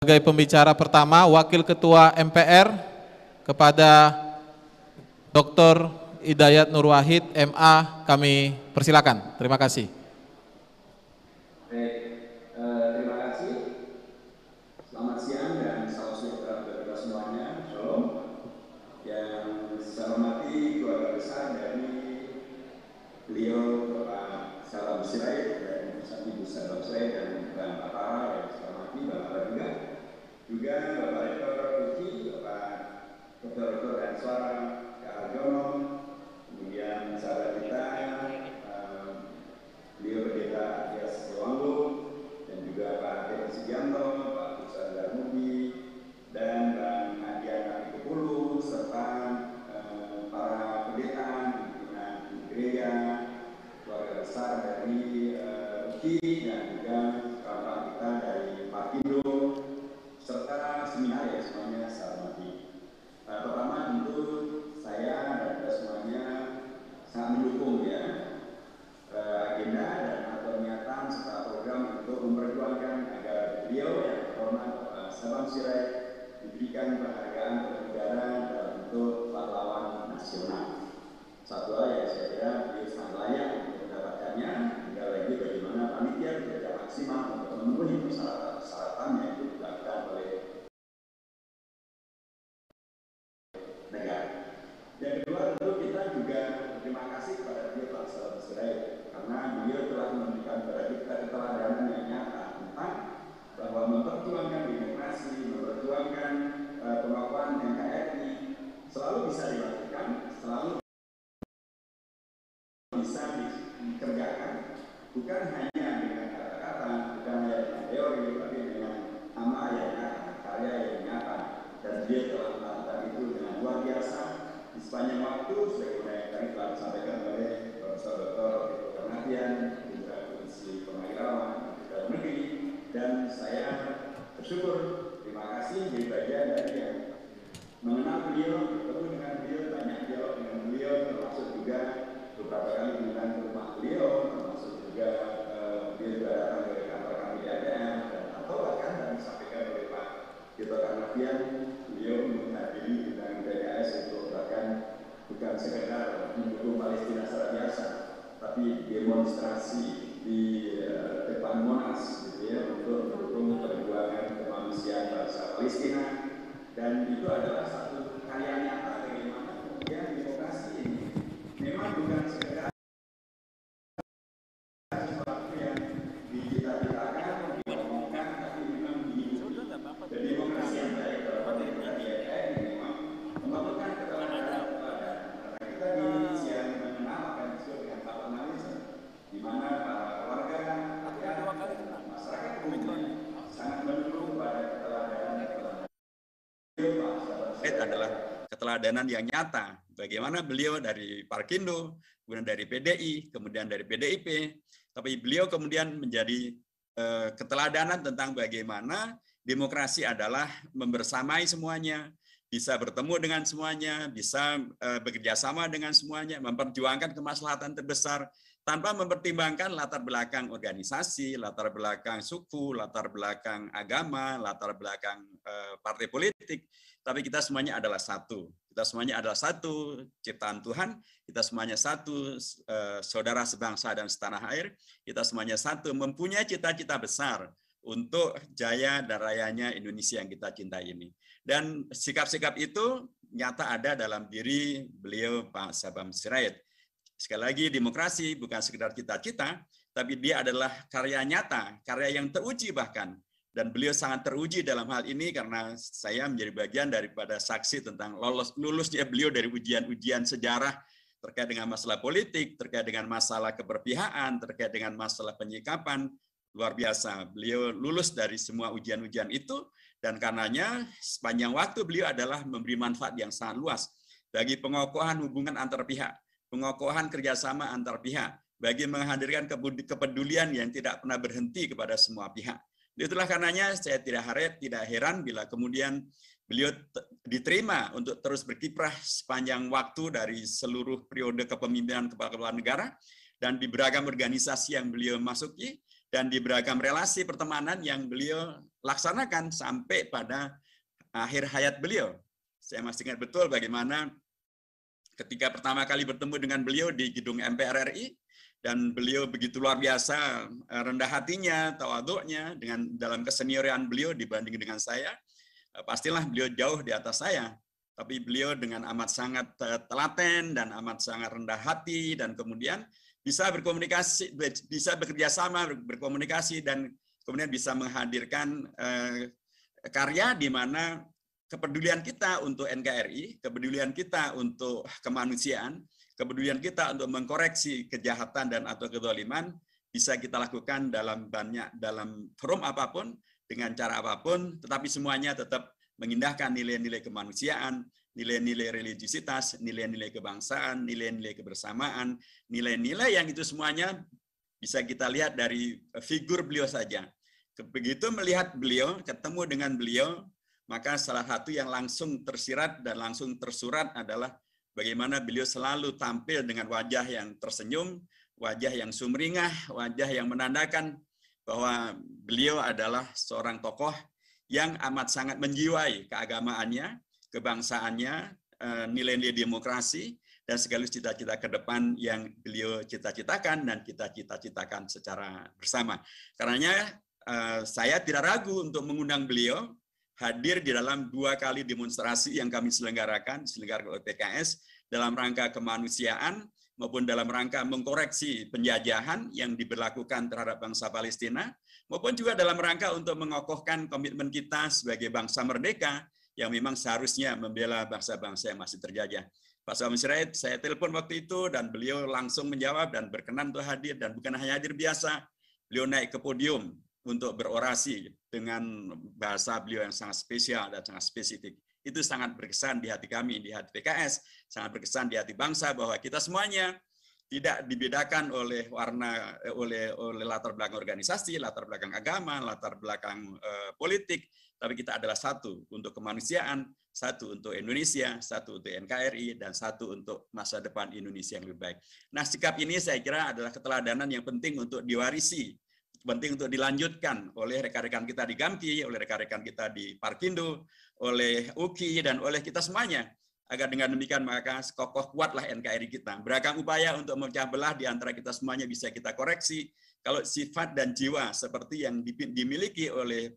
Sebagai pembicara pertama, Wakil Ketua MPR kepada Dr. Hidayat Nur Wahid, MA, kami persilakan. Terima kasih. Terima kasih. Selamat siang dan salam sejahtera bagi kita semuanya. Shalom. Yang saya hormati keluarga besar dari beliau Bapak Salam Sirait dan Ibu Salam Sirait dan Bapak Para yang saya hormati Bapak juga Bapak Rektor Uki, Bapak Dr. dan Suara Kak Arjono, kemudian sahabat kita beliau Pendeta Adias Dewanggo, dan juga Pak Dr. Sugianto, Pak Pusat Darmudi, dan Bang Adian Kapikupulu, serta para pendeta, pimpinan gereja, keluarga besar dari UKI, dan juga kawan kita dari Parkindo, serta seminar ya semuanya saya hormati. Pertama tentu saya dan kita semuanya sangat mendukung ya agenda dan atau niatan serta program untuk memperjuangkan agar beliau yang terhormat Bapak Sabang Sirait diberikan penghargaan bernegara dalam bentuk pahlawan nasional. Satu hal yang saya kira beliau sangat layak untuk mendapatkannya, tinggal lagi bagaimana panitia bekerja maksimal untuk memenuhi persyaratan yang dilakukan oleh negara. Yang kedua tentu kita juga berterima kasih kepada beliau Pak Sabang Sirait karena beliau telah memberikan kepada kita keteladanan yang nyata tentang bahwa memperjuangkan demokrasi, memperjuangkan pengakuan NKRI selalu bisa dilakukan, selalu bisa dikerjakan, bukan hanya dengan kata-kata, bukan hanya dengan teori, tapi dengan amal yang nyata, karya yang nyata. Dan dia telah melakukan itu dengan luar biasa di sepanjang waktu, sebagaimana yang tadi telah disampaikan oleh Profesor Dr. Tito Karnavian, Putra Komisi Purnawirawan Dalam Negeri, dan saya bersyukur, terima kasih jadi bagian dari yang mengenal beliau, bertemu dengan beliau, banyak dialog dengan beliau, termasuk juga beberapa kali kunjungan ke rumah beliau, termasuk juga beliau juga datang ke kantor kami di ADM, dan atau bahkan tadi disampaikan oleh Pak Tito Karnavian, beliau menghadiri undangan PKS untuk bahkan bukan sekedar mendukung Palestina secara biasa, tapi demonstrasi di depan Monas, gitu ya, untuk mendukung perjuangan kemanusiaan bangsa Palestina. Dan itu adalah satu karya nyata bagaimana kemudian demokrasi ini memang bukan sekedar sesuatu yang dicita-citakan, diomongkan, tapi memang dihidupi. Dan demokrasi yang baik dalam demokrasi ini memang memerlukan keteladanan. Karena kita di Indonesia mengenal apa yang disebut dengan paternalisme, di mana para keluarga, rakyat, masyarakat umum sangat mendukung pada keteladanan. Adalah keteladanan yang nyata. Bagaimana beliau dari Parkindo, kemudian dari PDI, kemudian dari PDIP, tapi beliau kemudian menjadi keteladanan tentang bagaimana demokrasi adalah membersamai semuanya, bisa bertemu dengan semuanya, bisa bekerja sama dengan semuanya, memperjuangkan kemaslahatan terbesar tanpa mempertimbangkan latar belakang organisasi, latar belakang suku, latar belakang agama, latar belakang partai politik. Tapi kita semuanya adalah satu. Kita semuanya adalah satu ciptaan Tuhan. Kita semuanya satu saudara sebangsa dan setanah air. Kita semuanya satu mempunyai cita-cita besar untuk jaya dan rayanya Indonesia yang kita cintai ini. Dan sikap-sikap itu nyata ada dalam diri beliau Pak Sabang Sirait. Sekali lagi, demokrasi bukan sekedar cita-cita, tapi dia adalah karya nyata, karya yang teruji bahkan. Dan beliau sangat teruji dalam hal ini karena saya menjadi bagian daripada saksi tentang lulusnya beliau dari ujian-ujian sejarah terkait dengan masalah politik, terkait dengan masalah keberpihakan, terkait dengan masalah penyikapan. Luar biasa, beliau lulus dari semua ujian-ujian itu, dan karenanya sepanjang waktu beliau adalah memberi manfaat yang sangat luas bagi pengokohan hubungan antar pihak, pengokohan kerjasama antar pihak, bagi menghadirkan kepedulian yang tidak pernah berhenti kepada semua pihak. Itulah karenanya saya tidak heran bila kemudian beliau diterima untuk terus berkiprah sepanjang waktu dari seluruh periode kepemimpinan kepala negara dan di beragam organisasi yang beliau masuki, dan di beragam relasi pertemanan yang beliau laksanakan sampai pada akhir hayat beliau. Saya masih ingat betul bagaimana ketika pertama kali bertemu dengan beliau di gedung MPR RI, dan beliau begitu luar biasa rendah hatinya, tawaduknya, dengan dalam kesenioran beliau dibanding dengan saya. Pastilah beliau jauh di atas saya, tapi beliau dengan amat sangat telaten dan amat sangat rendah hati, dan kemudian bisa berkomunikasi, bisa bekerja sama, berkomunikasi, dan kemudian bisa menghadirkan karya di mana kepedulian kita untuk NKRI, kepedulian kita untuk kemanusiaan, kepedulian kita untuk mengkoreksi kejahatan dan atau kezaliman bisa kita lakukan dalam forum apapun, dengan cara apapun, tetapi semuanya tetap mengindahkan nilai-nilai kemanusiaan, nilai-nilai religiusitas, nilai-nilai kebangsaan, nilai-nilai kebersamaan, nilai-nilai yang itu semuanya bisa kita lihat dari figur beliau saja. Begitu melihat beliau, ketemu dengan beliau, maka salah satu yang langsung tersirat dan langsung tersurat adalah bagaimana beliau selalu tampil dengan wajah yang tersenyum, wajah yang sumringah, wajah yang menandakan bahwa beliau adalah seorang tokoh yang amat sangat menjiwai keagamaannya, kebangsaannya, nilai-nilai demokrasi, dan sekaligus cita-cita ke depan yang beliau cita-citakan dan kita cita-citakan secara bersama. Karenanya saya tidak ragu untuk mengundang beliau hadir di dalam 2 kali demonstrasi yang kami selenggarakan oleh PKS dalam rangka kemanusiaan maupun dalam rangka mengkoreksi penjajahan yang diberlakukan terhadap bangsa Palestina, maupun juga dalam rangka untuk mengokohkan komitmen kita sebagai bangsa merdeka yang memang seharusnya membela bangsa-bangsa yang masih terjajah. Pak Sabam Sirait, saya telepon waktu itu dan beliau langsung menjawab dan berkenan untuk hadir, dan bukan hanya hadir biasa, beliau naik ke podium untuk berorasi dengan bahasa beliau yang sangat spesial dan sangat spesifik. Itu sangat berkesan di hati kami, di hati PKS, sangat berkesan di hati bangsa bahwa kita semuanya tidak dibedakan oleh warna, oleh latar belakang organisasi, latar belakang agama, latar belakang politik, tapi kita adalah satu untuk kemanusiaan, satu untuk Indonesia, satu untuk NKRI, dan satu untuk masa depan Indonesia yang lebih baik. Nah, sikap ini saya kira adalah keteladanan yang penting untuk diwarisi, penting untuk dilanjutkan oleh rekan-rekan kita di GAMKI, oleh rekan-rekan kita di Parkindo, oleh UKI, dan oleh kita semuanya. Agar dengan demikian maka kokoh kuatlah NKRI kita. Beragam upaya untuk memecah belah di antara kita semuanya bisa kita koreksi. Kalau sifat dan jiwa seperti yang dimiliki oleh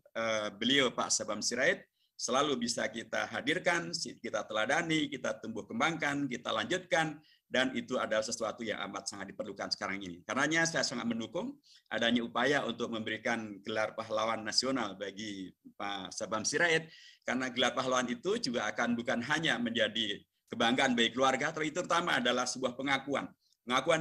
beliau Pak Sabam Sirait selalu bisa kita hadirkan, kita teladani, kita tumbuh kembangkan, kita lanjutkan, dan itu adalah sesuatu yang amat sangat diperlukan sekarang ini. Karenanya saya sangat mendukung adanya upaya untuk memberikan gelar pahlawan nasional bagi Pak Sabam Sirait, karena gelar pahlawan itu juga akan bukan hanya menjadi kebanggaan bagi keluarga, tapi itu terutama adalah sebuah pengakuan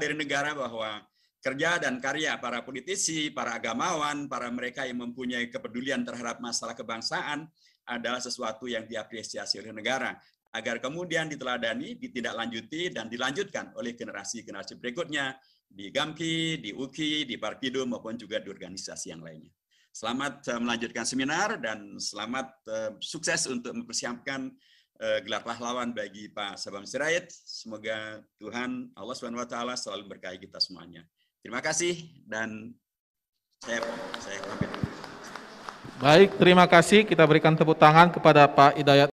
dari negara bahwa kerja dan karya para politisi, para agamawan, para mereka yang mempunyai kepedulian terhadap masalah kebangsaan adalah sesuatu yang diapresiasi oleh negara, agar kemudian diteladani, ditindaklanjuti, dan dilanjutkan oleh generasi-generasi berikutnya di GAMKI, di UKI, di Parkindo, maupun juga di organisasi yang lainnya. Selamat melanjutkan seminar dan selamat sukses untuk mempersiapkan gelar pahlawan bagi Pak Sabam Sirait. Semoga Tuhan Allah SWT selalu berkahi kita semuanya. Terima kasih dan saya pamit. Baik, terima kasih. Kita berikan tepuk tangan kepada Pak Hidayat